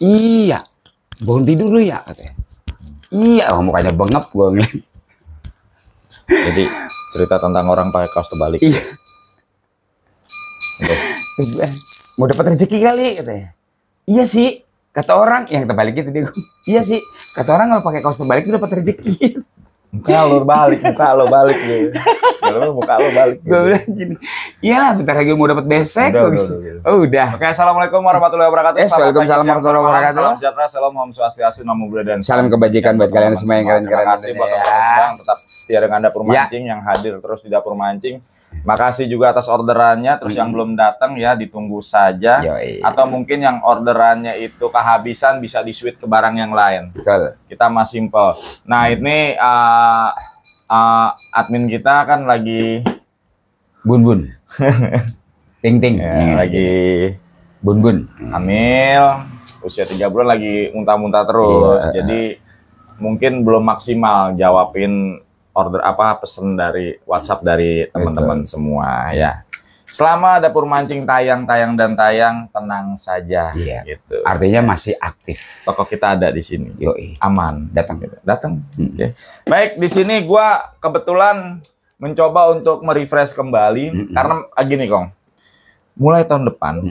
Iya, bangun tidur dulu ya katanya. Iya, mukanya bengep gue ngeliat. Jadi cerita tentang orang pakai kaos terbalik. Iya. Mau dapat rezeki kali katanya. Iya sih, kata orang yang terbalik itu dia. Iya sih, kata orang kalau pakai kaos terbalik itu dapat rezeki. Muka lo balik gitu. Kalau muka lo balik. Gue bilang gini, iyalah bentar lagi mau dapat besek. Udah. Oke, assalamualaikum warahmatullahi wabarakatuh. Waalaikumsalam warahmatullahi wabarakatuh. Salam sejahtera, salam om swastiastu, namo buddhaya dan Salam kebajikan buat kalian semua yang keren-keren. Terima kasih buat teman-teman semua yang tetap setia dengan dapur mancing, yang hadir terus di dapur mancing. Makasih juga atas orderannya. Terus yang belum datang ya ditunggu saja. Yoi. Atau mungkin yang orderannya itu kehabisan bisa di-switch ke barang yang lain. Betul. Kita mah simple. Nah ini admin kita kan lagi Bun. Ting. ya, lagi Bun. hamil. Usia 3 bulan lagi muntah-muntah terus. Iya. Jadi mungkin belum maksimal jawabin order pesan dari WhatsApp dari teman-teman semua ya. Selama dapur mancing tayang, tenang saja. Iya. Gitu. Artinya masih aktif. Toko kita ada di sini. Yoi. Aman. Datang. Oke. Baik, di sini gua kebetulan mencoba untuk merefresh kembali karena gini, Kong. Mulai tahun depan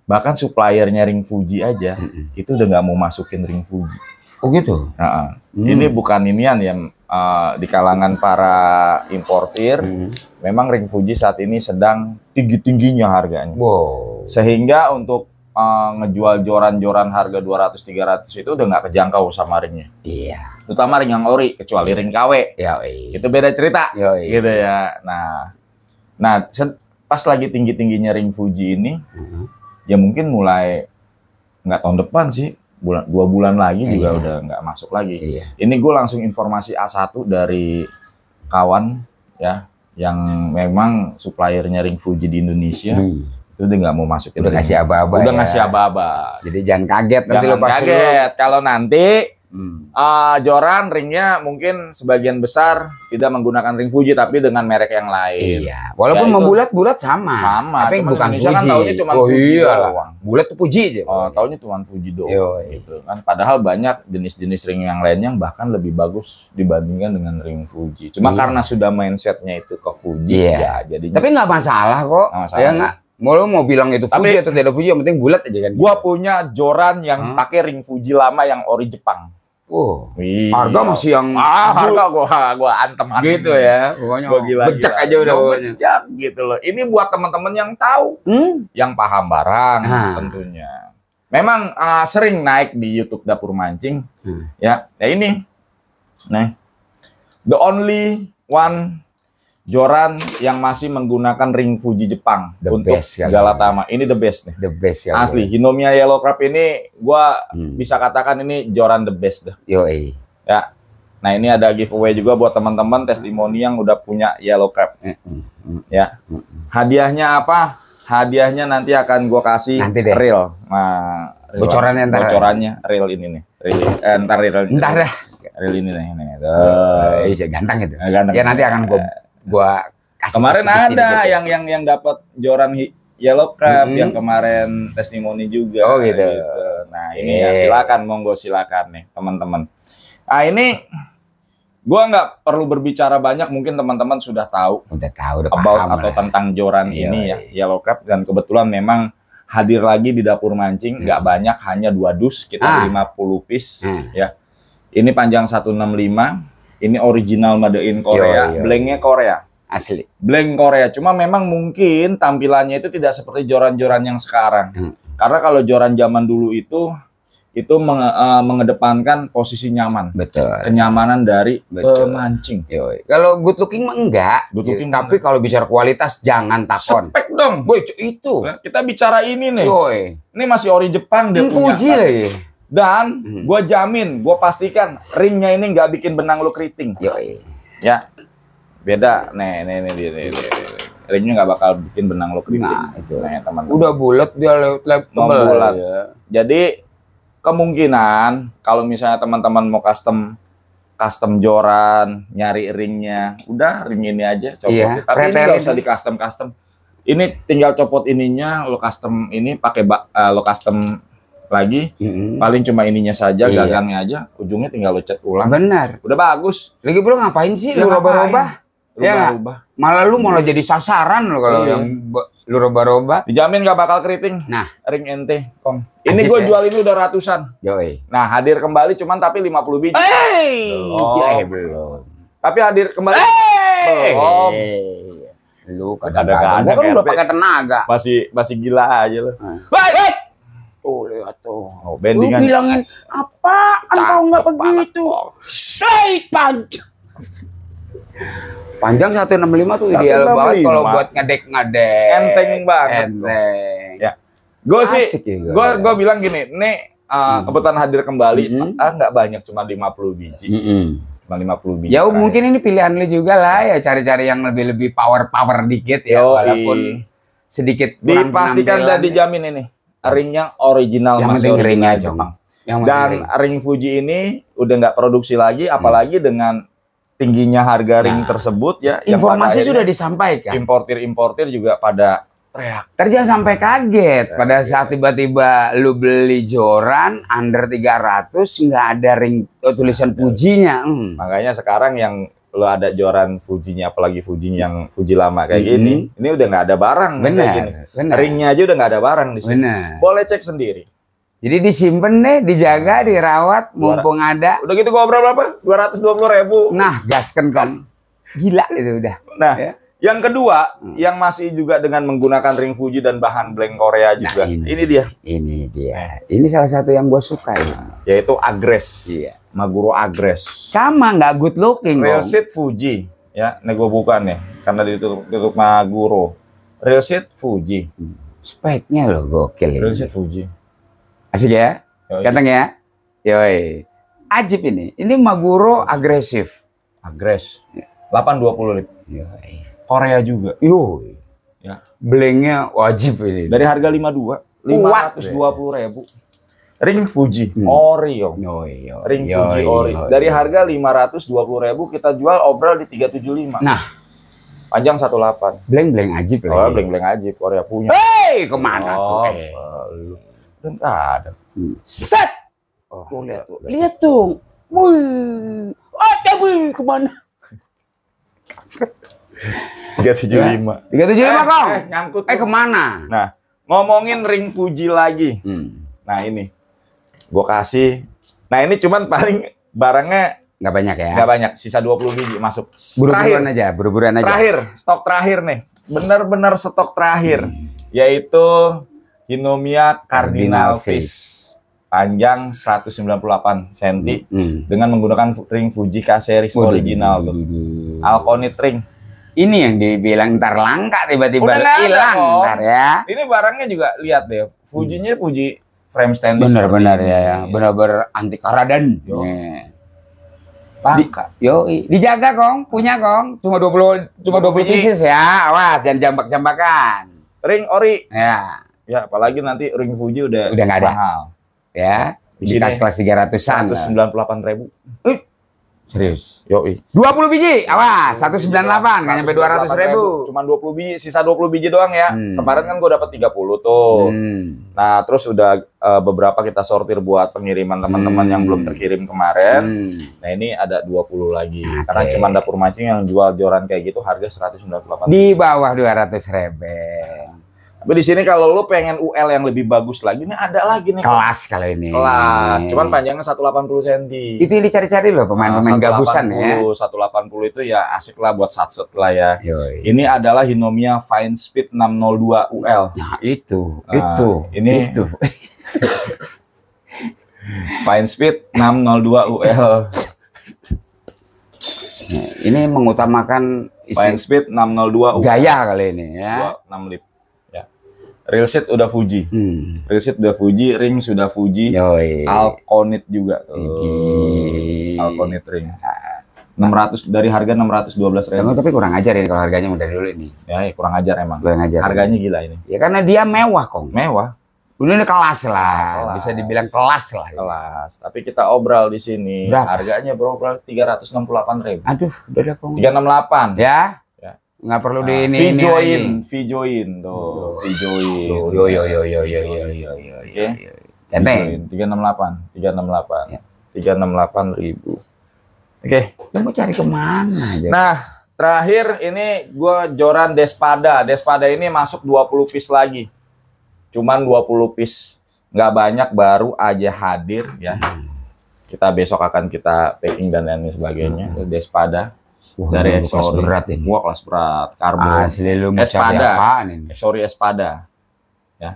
bahkan suppliernya ring Fuji aja itu udah nggak mau masukin ring Fuji. Oh gitu. Ini bukan inian yang di kalangan para importir. Memang ring Fuji saat ini sedang tinggi-tingginya harganya. Wow. Sehingga untuk ngejual joran-joran harga 200-300 itu udah nggak kejangkau sama ringnya. Iya. Terutama ring yang ori, kecuali ring KW. Yoi. Itu beda cerita. Yoi. Gitu ya. Nah pas lagi tinggi-tingginya ring Fuji ini, ya mungkin mulai nggak tahun depan sih. 2 bulan lagi juga udah nggak masuk lagi. Iya. Ini gue langsung informasi A1 dari kawan ya yang memang suppliernya ring Fuji di Indonesia itu udah nggak mau masukin. Udah ngasih aba-aba. Udah ya. ngasih aba-aba. Jadi jangan kaget nanti Jangan lo pas kaget kalau nanti joran ringnya mungkin sebagian besar tidak menggunakan ring Fuji tapi dengan merek yang lain. Iya. Walaupun Ya, membulat-bulat sama. Sama. Tapi Cuman bukan Indonesia Fuji. kan taunya cuma oh Fuji iya doang. Bulat tuh Fuji aja. Taunya cuma Fuji doang. Yoi. Gitu kan. Padahal banyak jenis-jenis ring yang lain yang bahkan lebih bagus dibandingkan dengan ring Fuji. Cuma karena sudah mindsetnya itu ke Fuji ya jadi. Tapi nggak masalah kok. Masalah. Ya nggak. Mau bilang itu Fuji atau tidak Fuji, yang penting bulat aja kan. Gua punya joran yang pakai ring Fuji lama yang ori Jepang. Oh, Iya. harga masih yang harga gua antem gitu ya. Pokoknya gua gila, becek aja udah pokoknya. Becek gitu loh. Ini buat teman-teman yang tahu, yang paham barang tentunya. Memang sering naik di YouTube Dapur Mancing. Ya ini. Nah, the only one joran yang masih menggunakan ring Fuji Jepang untuk Galatama. Ini the best nih. The best ya. Asli, Hinomiya Yellow Crab ini gua bisa katakan ini joran the best dah. Yoi. Ya. Nah, ini ada giveaway juga buat teman-teman testimoni yang udah punya Yellow Crab. Ya. Hadiahnya apa? Hadiahnya nanti akan gua kasih reel. Nah, bocorannya reel ini nih. Reel reel ini nih. Iya, ganteng itu. Ganteng. Ya nanti akan gua kasih. Kemarin ada yang dapat joran Yellow Crab yang kemarin testimoni juga. Oh gitu. Nah ini ya silakan, monggo silakan nih teman-teman. Nah ini gua nggak perlu berbicara banyak, mungkin teman-teman sudah tahu. Udah paham atau tentang joran ini ya Yellow Crab, dan kebetulan memang hadir lagi di Dapur Mancing. Nggak banyak, hanya 2 dus, kita 50 piece ya. Ini panjang 165. Ini original made in Korea, blanknya Korea. Asli. Blank Korea. Cuma memang mungkin tampilannya itu tidak seperti joran-joran yang sekarang. Karena kalau joran zaman dulu itu mengedepankan posisi nyaman. Betul. Kenyamanan dari pemancing. Kalau good looking mah enggak. Good looking tapi kalau bicara kualitas jangan takon. Spek dong. Boy, itu. Kita bicara ini nih. Ini masih ori Jepang dia punya. Fuji lagi. Dan gue jamin, gue pastikan ringnya ini nggak bikin benang lu keriting. Ya, beda. Nih. Ringnya nggak bakal bikin benang lu keriting. Nah, itu. Teman-teman. Udah bulat dia bulat. Ya. Jadi kemungkinan kalau misalnya teman-teman mau custom joran, nyari ringnya, udah ring ini aja copot. Iya, tapi ini nggak usah di custom. Ini tinggal copot ininya, lo custom ini pakai lo custom lagi, paling cuma ininya saja, gagangnya aja, ujungnya tinggal lo cat ulang. Benar. Udah bagus. Lagi pula ngapain sih lu roba-roba? Ya, malah lu malah jadi sasaran lo kalau yang lu roba-roba. Dijamin gak bakal keriting. Nah, ring ente, Kong. Ini gue jual ini udah ratusan. Yoi. Nah, hadir kembali cuman tapi 50 biji. Belum. Tapi hadir kembali. Belum. Lu kadang-kadang gua kan udah pakai tenaga. Masih gila aja lu. Woi. Tuh lihat tuh. Oh, bendingan. Lu bilangin apaan kalau nggak begitu? Say panjang. Panjang 165 tuh ideal banget kalau buat ngedek-ngedek. Enteng banget. Enteng. Ya. Gue sih, gue bilang gini, nih kebetulan hadir kembali, nggak banyak, cuma 50 biji. Cuma 50 biji. Ya mungkin ini pilihan lu juga lah ya, cari-cari yang lebih power dikit ya, walaupun sedikit kurang dipastikan dan dijamin ini ringnya original, yang masih ringnya Jepang. Dan ring Fuji ini udah nggak produksi lagi, apalagi dengan tingginya harga ring tersebut ya. Informasi sudah disampaikan. Importir juga pada teriak. Kerja sampai kaget pada saat tiba-tiba lu beli joran under 300 nggak ada ring tulisan Fujinya. Makanya sekarang yang lu ada joran Fujinya, apalagi Fujinya yang Fuji lama kayak gini, ini udah nggak ada barang kayak gini. Ringnya aja udah nggak ada barang di sini. Boleh cek sendiri. Jadi disimpan deh, dijaga, dirawat, mumpung ada. Udah gitu gua berapa? 220.000. Nah, gasken kan. Gila itu udah. Nah, yang kedua, yang masih juga dengan menggunakan ring Fuji dan bahan blank Korea juga. Nah, ini dia. Ini dia. Ini salah satu yang gua suka ini. Yaitu Agres. Iya. Maguro Agres. Sama, nggak good looking. Real seat Fuji. Ya, nih gua buka nih. Karena ditutup Maguro. Real seat Fuji. Speknya loh gokil. Real seat Fuji. Asik ya? Ganteng ya? Yoi. Ajib ini. Ini Maguro agresif. Agres. 820 lip. Yoi. Korea juga. Yoi. Ya. Blengnya wajib ini. Dari harga 52. 520.000. Ring Fuji ori yo. Ring Fuji ori. Dari harga 520.000 kita jual obral di 375. Nah, panjang 18. Bleng-bleng ajib lah. Oh, bleng-bleng ajib Korea punya. Hei, kemana tuh? Dan ada. Set. Oh, lihat tuh. Lihat tuh. Wih. Wih, kemana? 375. 375 Kong. Nyangkut. Kemana? Nah, ngomongin ring Fuji lagi. Nah ini, gue kasih. Nah ini cuman paling barangnya nggak banyak ya? Nggak banyak, sisa 20 biji masuk. Buru-buruan aja. Terakhir, stok terakhir nih. Bener-bener stok terakhir. Yaitu Hinomiya Cardinal Fish. Panjang 198 cm. Dengan menggunakan ring Fuji K-Series original tuh. Alkonit ring. Ini yang dibilang ntar langka tiba-tiba hilang ntar ya. Ini barangnya juga lihat deh. Fujinya Fuji frame stainless. Benar-benar ya. Benar-benar anti karadan. Langka. Dijaga Kong, punya Kong. Cuma 20 pieces ya. Awas jangan jambak-jambakan. Ring ori. Ya. Ya, apalagi nanti ring Fuji udah nggak ada. Mahal. Ya. Di kelas 300-an. 198.000. Serius? 20 biji, awas, 198, nggak nyampe 200.000. Cuma 20 biji, sisa 20 biji doang ya. Kemarin kan gue dapat 30 tuh. Nah, terus udah beberapa kita sortir buat pengiriman teman-teman yang belum terkirim kemarin. Nah, ini ada 20 lagi. Karena cuma Dapur Mancing yang jual joran kayak gitu harga 198. Di bawah 200.000. Tapi di sini kalau lu pengen UL yang lebih bagus lagi, ini ada lagi nih. Kelas kalau ini. Kelas. Cuman panjangnya 180 cm. Itu yang dicari-cari loh pemain-pemain gabusan ya. 180 itu ya asik lah buat satset lah ya. Ini adalah Hinomiya Fine Speed 602 UL. Nah itu. Fine Speed 602 UL. Ini mengutamakan Fine Speed 602 UL. Gaya kali ini ya. 6 lip. Real set udah Fuji, real set udah Fuji, ring sudah Fuji, Alkonit juga tuh, Alkonit ring, 600 dari harga 612.000. Tapi kurang ajar ini kalau harganya udah dulu ini. Ya kurang ajar emang. Kurang ajar. Harganya gila ini. Ya karena dia mewah Kong. Mewah. Ini kelas lah, bisa dibilang kelas lah. Kelas. Tapi kita obral di sini. Berapa? Harganya berobrol 368.000. Aduh, udah Kong. 368. Ya. Nggak perlu di ini Vijoin tuh. Vijoin. Yo. Oke. Jantai. 368, 368. Ya. 368.000. Oke. Lu mau cari kemana aja? Nah, terakhir ini gue joran Despada. Despada ini masuk 20 piece lagi. Cuman 20 piece. Nggak banyak, baru aja hadir ya. Kita besok akan kita packing dan lain sebagainya. Despada. Dari kelas berat ini. Wah, kelas berat. Karbon. Asli lu mau cari Espada. apaan ini? Sorry Espada. Ya.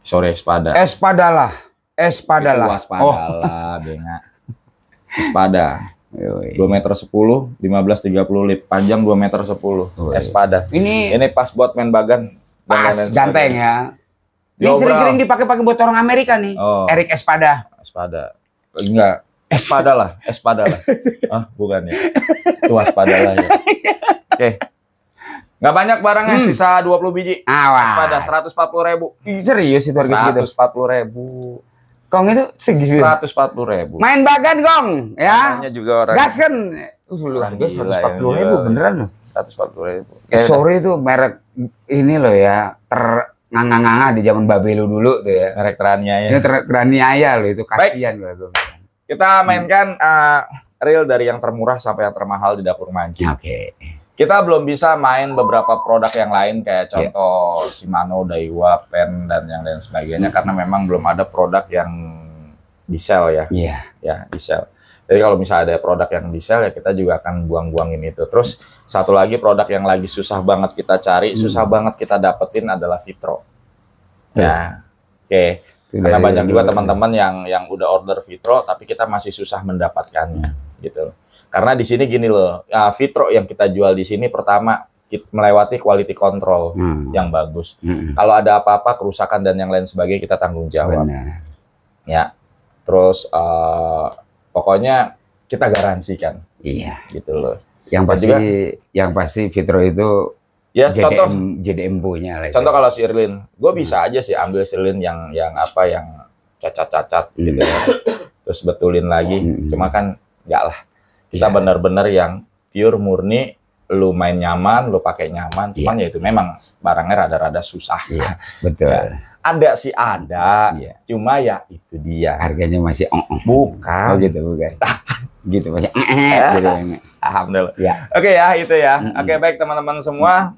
Sorry Espada. Espadalah. Espadalah. Espadalah, Benga. Espada. 2 meter 10, 15-30 lip. Panjang 2 meter 10. Espada. Ini pas buat main bagan. Pas ganteng ya. Ini sering-sering dipakai buat orang Amerika nih. Oh. Eric Espada. Espada. Enggak. Espada lah. Espada lah. Ah, bukan ya. Itu Espada lah ya. Oke. Nggak banyak barangnya, sisa 20 biji. Awas. Espada 140.000. Serius itu harga segitu? 140.000. Kong itu segitu. 140.000. Main bagan, Gong, ya. Namanya juga orang. Gas kan. Luar biasa 140.000 beneran loh. 140.000. Sorry itu merek ini loh ya, nganga-nganga di zaman Babelu dulu tuh ya. Merek Teraniaya. Ini Teraniaya loh, itu kasihan loh. Kita mainkan reel dari yang termurah sampai yang termahal di dapur mancing. Oke. Kita belum bisa main beberapa produk yang lain kayak contoh Shimano, Daiwa, Pen dan yang lain sebagainya karena memang belum ada produk yang di sell ya. Iya. Ya, di sell. Jadi kalau misalnya ada produk yang di sell ya kita juga akan buang-buangin itu. Terus satu lagi produk yang lagi susah banget kita cari, susah banget kita dapetin adalah Vitro. Ya. Oke. Karena banyak juga teman-teman yang udah order Vitro tapi kita masih susah mendapatkannya gitu. Karena di sini gini loh, ya Vitro yang kita jual di sini pertama melewati quality control yang bagus. Kalau ada apa-apa kerusakan dan yang lain sebagainya kita tanggung jawab. Benar. Ya. Terus pokoknya kita garansikan. Iya. Gitu loh. Yang pasti Vitro itu ya JDM punya lah. Contoh kalau sirlin, gue bisa aja sih ambil sirlin yang cacat-cacat gitu ya. Terus betulin lagi. Cuma kan enggak lah. Kita benar-benar yang pure murni, lu main nyaman, lu pakai nyaman. Cuman ya itu memang barangnya rada-rada susah. Iya, betul. Ya. Ada sih ada, cuma ya itu dia. Harganya masih bukan. Oh gitu, bukan. Gitu masih gitu. Alhamdulillah. Ya. Oke ya, itu ya. Oke, baik teman-teman semua.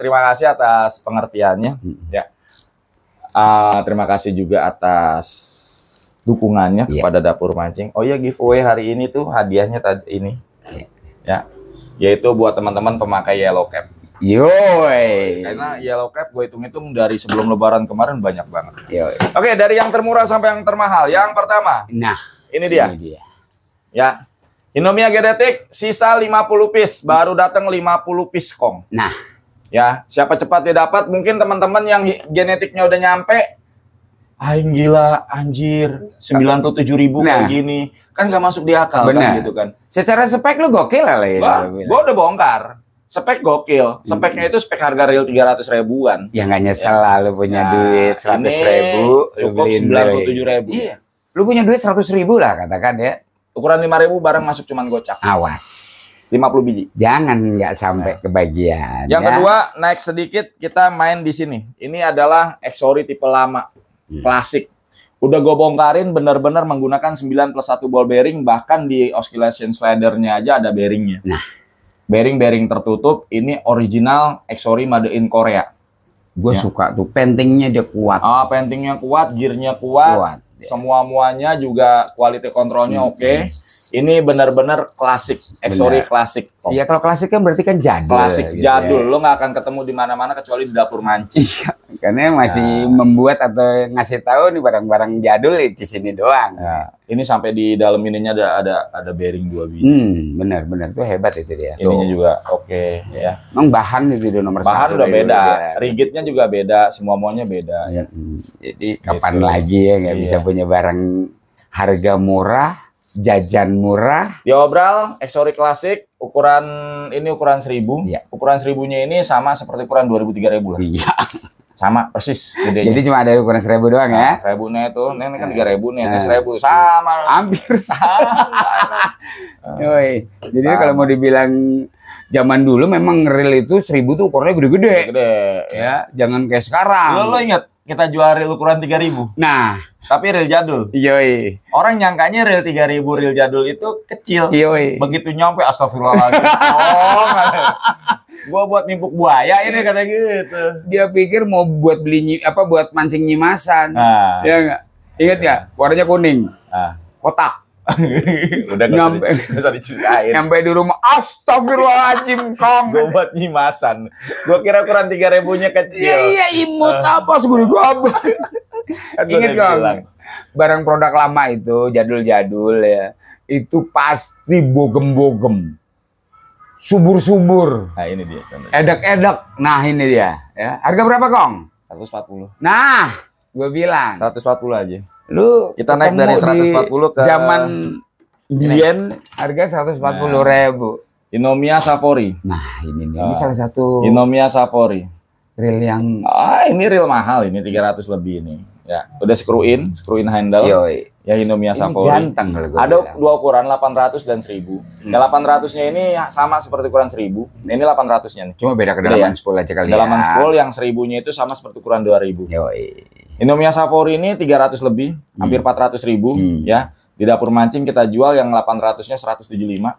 Terima kasih atas pengertiannya. Ya. Terima kasih juga atas dukungannya kepada Dapur Mancing. Oh ya, giveaway hari ini tuh hadiahnya tadi ini. Ya. Yaitu buat teman-teman pemakai yellow cap. Yoi. Karena yellow cap gue hitung-hitung dari sebelum lebaran kemarin banyak banget. Yoi. Oke, dari yang termurah sampai yang termahal. Yang pertama. Nah, ini dia. Ya. Hinomia genetik sisa 50 piece, baru datang 50 piece Kong. Nah. Ya, siapa cepat dia dapat. Mungkin teman-teman yang genetiknya udah nyampe, aing gila, anjir, 97.000 kayak gini. Kan gak masuk di akal kan gitu kan. Secara spek lu gokil lah ya. Gua udah bongkar. Spek gokil. Speknya itu spek harga real 300 ribuan. Ya nggak nyesel lah lu punya duit 100.000. Cukup 97.000. Iya. Lu punya duit 100.000 lah katakan ya. Ukuran 5.000 barang masuk cuman gocap. Awas. 50 biji. Jangan nggak sampai kebagian. Yang kedua, naik sedikit kita main di sini. Ini adalah Exory tipe lama. Klasik. Udah gue bongkarin benar-benar menggunakan 9+1 ball bearing, bahkan di oscillation slidernya aja ada bearingnya. Nah, bearing tertutup, ini original Exory made in Korea. Gue suka tuh, pentingnya dia kuat. Pentingnya kuat, gearnya kuat. Semua-muanya juga quality controlnya oke. Ini benar-benar klasik, Exory klasik. Iya, kalau klasik kan berarti kan jadul. Klasik gitu jadul, lo nggak akan ketemu di mana-mana kecuali di Dapur Mancing. Karena masih membuat atau ngasih tahu nih barang-barang jadul di sini doang. Ini sampai di dalam ininya ada bearing 2 biji. Benar-benar tuh hebat itu dia. Ininya juga oke ya. Emang bahan itu nomor 1. Bahan udah beda, rigidnya juga beda, semua-muanya beda. Jadi kapan lagi ya nggak bisa punya barang harga murah, jajan murah. Diobral Exory klasik ukuran 1000. Ukuran 1000-nya ini sama seperti ukuran 2000-3000 lah. Iya. Sama persis gedenya. Jadi cuma ada ukuran 1000 doang ya. 1000-nya itu, ini kan 3000 nih, ini 1000 sama. Hampir sama. Jadi kalau mau dibilang Zaman dulu memang reel itu 1000 tuh ukurnya gede-gede. Gede. Ya, jangan kayak sekarang. Lo ingat kita jual reel ukuran 3000. Nah, Tapi reel jadul. yoi. Orang nyangkanya reel 3000 reel jadul itu kecil. Yoi. Begitu nyampe astagfirullahaladzim. Gua buat nimpuk buaya ini kata gitu. Dia pikir mau buat beli buat mancing nyimasan. Nah. Ya enggak? Ingat ya? Warnanya kuning. Nah. Kotak. Udah nggak usah diceritain. Nyampe di rumah, astagfirullahaladzim, Kong. Gue buat nyimasan. Gue kira ukuran 3000-nya kecil. Iya, imut apa segede gabah. Ingat Kong, barang produk lama itu jadul-jadul ya, itu pasti bogem-bogem, subur-subur. Nah ini dia. Edek-edek. Nah ini dia. Ya. Harga berapa Kong? 140. Nah, gue bilang. 140 aja. Lu kita naik dari 140 ke zaman Bien harga 140.000. Inomia Safori. Nah, ini salah satu Inomia Safori. Reel yang ini reel mahal ini 300 lebih ini. Ya, udah screw in handle. Yoi. Ya Inomia Safori. Ganteng kalau ada dua ukuran 800 dan 1000. Ya 800-nya ini sama seperti ukuran 1000. Ini 800-nya nih. Cuma beda kedalaman spool aja kali ya. Kedalaman spool yang 1000-nya itu sama seperti ukuran 2000. Yoi. Inomia Safori ini 300 lebih, hampir 400.000 ya. Di dapur mancing kita jual yang 800-nya 175.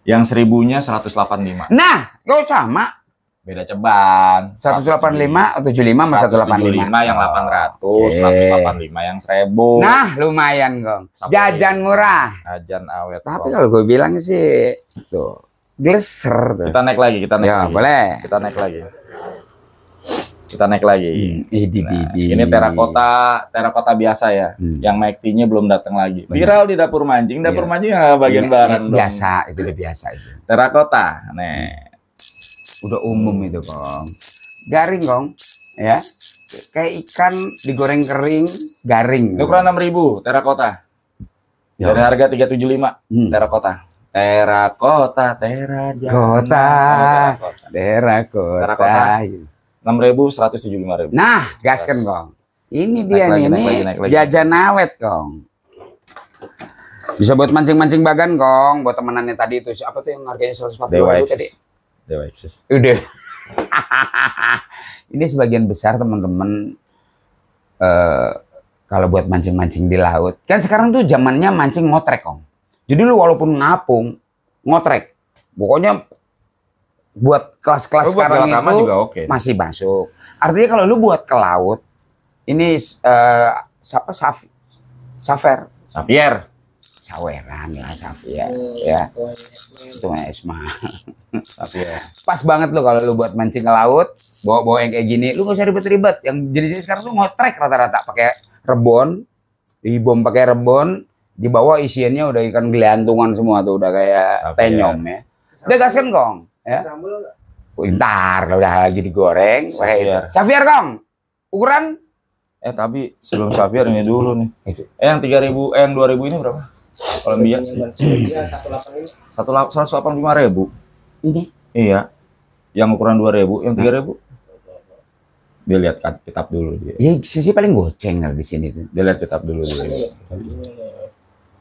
Yang 1000-nya 185. Nah, kok sama? Beda ceban. 185 atau 75 sama 185. 175 yang 800, 185 yang 1000. Nah, lumayan, Kong. Jajan murah. Jajan awet. Tapi kalau gue bilang sih tuh, gleser tuh. Kita naik lagi, kita naik lagi. Boleh. Kita naik lagi. Kita naik lagi. Ini terakota biasa ya. Yang McT-nya belum datang lagi. Viral di dapur mancing. Dapur mancing bagian barang dong. Biasa, itu udah biasa itu. Terakota. Nih. Udah umum itu, Kong. Garing, Kong. Ya. Kayak ikan digoreng kering, garing. Ini ukuran 6.000 terakota. Dari harga 375 terakota. Terakota. 6.000, 175.000. Nah, gaskan Kong. Ini dia nih, jajan awet Kong. Bisa buat mancing-mancing bagan Kong, buat temenannya tadi itu apa tuh yang harganya 140.000 tadi? Dewa Exis. Udah. Ini sebagian besar teman-teman kalau buat mancing-mancing di laut. Kan sekarang tuh zamannya mancing ngotrek Kong. Jadi lu walaupun ngapung, ngotrek. Pokoknya buat kelas-kelas sekarang itu juga masih masuk. Artinya kalau lu buat ke laut, ini siapa? Xavier. Saweran lah Xavier. Ya. Itu Esma. Xavier. Pas banget lu kalau lu buat mancing ke laut, bawa yang kayak gini, lu gak usah ribet-ribet. Yang jenis sekarang tuh ngotrek rata-rata pakai rebon, dibom pakai rebon, di bawah isiannya udah ikan gelantungan semua tuh, udah kayak penyom ya. Udah gaskan Kong. Ya. Ntar udah lagi digoreng pakai itu. Xavier Kong. Ukuran? Tapi sebelum Xavier ini dulu nih. Yang 3.000, yang 2.000 ini berapa? Columbia 185.000. Ini? Iya. Yang ukuran 2.000, yang 3.000. Dia lihat kitab dulu dia. Ya sisi paling goceng di sini tuh. Dia lihat kitab dulu dia.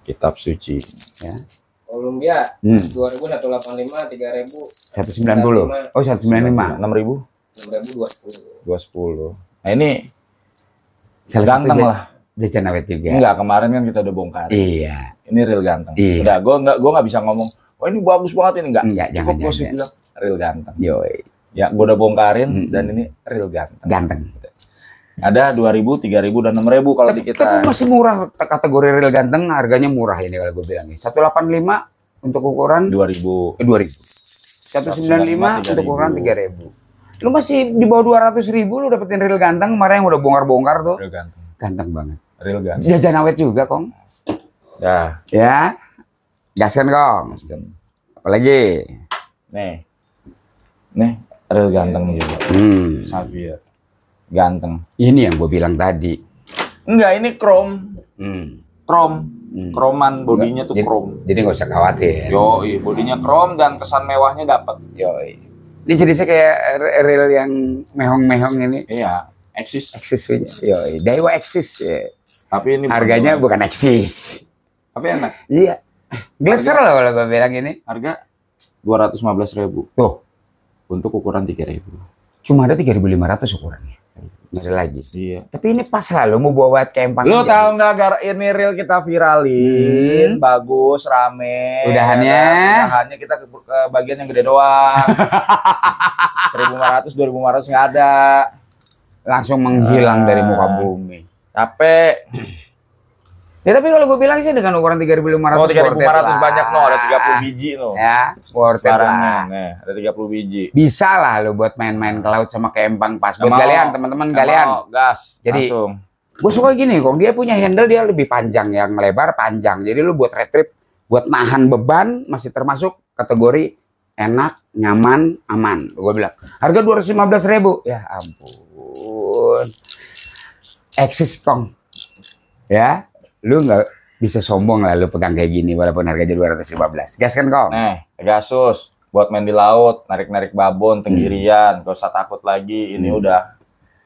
Kitab suci. Ya. Columbia 2.000 185, 3.000 190. Oh 195. 6.000 210. Nah ini ganteng lah. Jajan awet juga. Enggak, kemarin kan kita udah bongkar. Iya. Ini real ganteng. Iya. Udah, gua nggak bisa ngomong. Oh ini bagus banget ini enggak. Cukup gue sih bilang real ganteng. Yoi. Ya, gua udah bongkarin dan ini real ganteng. Ganteng. Ada 2.000, 3.000 dan 6.000 kalau di kita. Tapi masih murah kategori real ganteng, harganya murah ini kalau gue bilang. 185 untuk ukuran 2.000. 195 untuk ukuran 3.000. Lu masih di bawah 200.000 lu dapetin real ganteng, kemarin yang udah bongkar-bongkar tuh. Real ganteng. Ganteng banget. Real ganteng. Jajan awet juga, Kong. Ya. Gaskan, Kong. Gaskan. Apalagi? Nih, real ganteng juga. Xavier. Ganteng. Ini yang gue bilang tadi. Enggak, ini chrome. Kroman, bodinya tuh chrome. Jadi nggak usah khawatir. Yoi, bodinya chrome dan kesan mewahnya dapat. Yoi. Ini jenisnya kayak reel yang mehong-mehong ini. Iya, Exis punya. Yoi, Daiwa Exis ya. Tapi ini harganya bukan Exis. Tapi enak. Iya. Gleser loh kalau gue bilang ini. Harga 215.000. Tuh, Untuk ukuran 3.000. cuma ada 3.500 ukurannya. Nggak ada lagi. Iya. Tapi ini pas lah lu mau buat kempang. Lu tahu nggak, ini reel kita viralin, bagus, rame. Udahannya? Udahannya kita ke bagian yang gede doang. 1.500, 2.500 nggak ada. Langsung menghilang dari muka bumi. Capek. Ya tapi kalau gue bilang sih dengan ukuran 3.500. Oh, 3.500 banyak no, ada 30 biji no. Ya, worth it Barangnya, lah. nih, ada 30 biji. Bisa lah lu buat main-main ke laut sama kempang pas. Buat Nggak mau. galian, teman-teman Nggak galian. mau, gas. Jadi, langsung. gue suka gini kok, dia punya handle dia lebih panjang, yang lebar panjang. Jadi lu buat retrieve, buat nahan beban masih termasuk kategori enak, nyaman, aman. Gue bilang, harga 215.000. Ya ampun. Eksis kong. Ya, lu nggak bisa sombong lah lu pegang kayak gini walaupun harganya 215. Gas kan kong? Pegasus buat main di laut, narik-narik babon, tenggirian, gak usah takut lagi. Ini udah.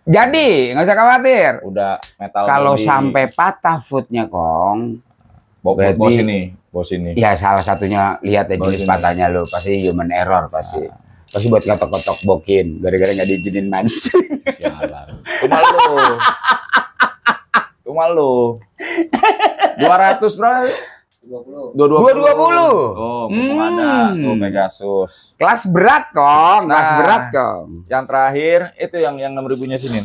Jadi nggak usah khawatir. Udah metal. Kalau body. sampai patah footnya kong, Bawa berarti- bos ini. ya salah satunya lihat ya Bawa jenis sini. patahnya lu, pasti human error pasti. Pasti buat kotok-kotok bokin, gara-gara nggak diizinin mancing. Sialan. Cuma lu. 200 bro. 20. 220. Oh, mumpung ada tuh Pegasus. Kelas berat kong, kelas Nah. berat kong. Yang terakhir itu yang 6.000-nya sini.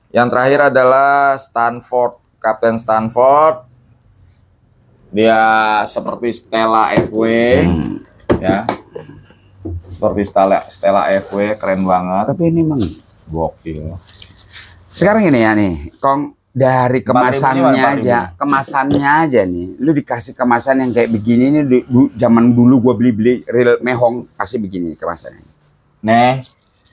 Yang terakhir adalah Stanford, Kapten Stanford. Dia seperti Stella FW, ya. Seperti Stella FW, keren banget. Tapi ini emang Gokil. sekarang ini ya nih, kong dari 4.000 kemasannya aja nih, lu dikasih kemasan yang kayak begini nih, zaman dulu gua beli real mehong kasih begini kemasannya. Nih,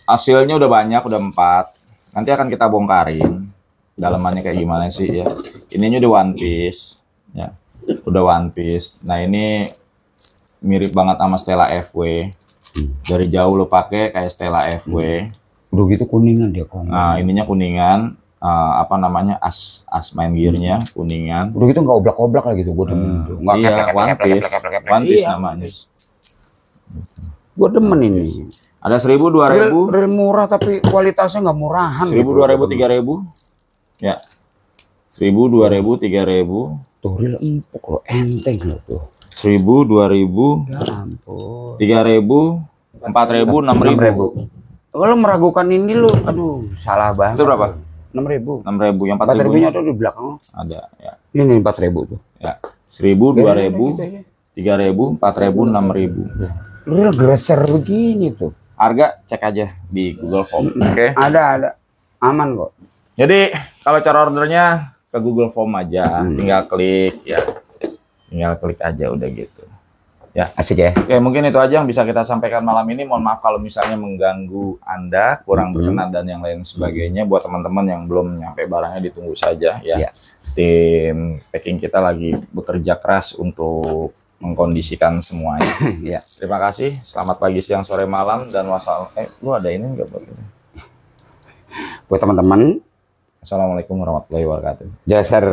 hasilnya udah banyak, udah 4. Nanti akan kita bongkarin dalamannya kayak gimana sih ya. Ininya udah one piece, ya. Udah one piece. Nah ini mirip banget sama Stella FW. Dari jauh lo pakai kayak Stella FW. Udah gitu kuningan dia kong. Nah ininya kuningan, apa namanya as main gearnya kuningan. Udah gitu nggak oblak-oblak lagi tuh, gue demen tuh. Nggak Iya, keplek-keplek, one piece, keplek-keplek. one piece Iya, namanya. gue demen ini. Ada 1.000, 2.000, Real murah tapi kualitasnya nggak murahan. 1.000, 2.000, 3.000. Ya. 1.000, 2.000, 3.000. Tuh real empuk loh, enteng loh tuh. 1.000, 2.000, Ya ampun. 3.000, 4.000, 6.000. Kalau meragukan ini lu, aduh salah banget. Itu berapa? 6.000. 6.000, yang 4.000-nya 4.000 tuh di belakang. ada ya. Ini 4.000 tuh. Ya. 1.000, 2.000, Gitu aja. 3.000, 4.000, 6.000. Real geser begini tuh. Harga cek aja di Google Form. Oke. Ada. Aman kok. Jadi kalau cara ordernya ke Google Form aja, tinggal klik ya. Tinggal klik aja udah gitu. Ya. Asik ya. Oke, mungkin itu aja yang bisa kita sampaikan malam ini. Mohon maaf kalau misalnya mengganggu Anda, kurang berkenan dan yang lain sebagainya. Buat teman-teman yang belum nyampe barangnya, ditunggu saja ya. Iya. Tim packing kita lagi bekerja keras untuk mengkondisikan semuanya. Ya. Terima kasih. Selamat pagi, siang, sore, malam dan wassalam. Lu ada ini enggak buat ini? Buat teman-teman, Assalamualaikum warahmatullahi wabarakatuh. jaser.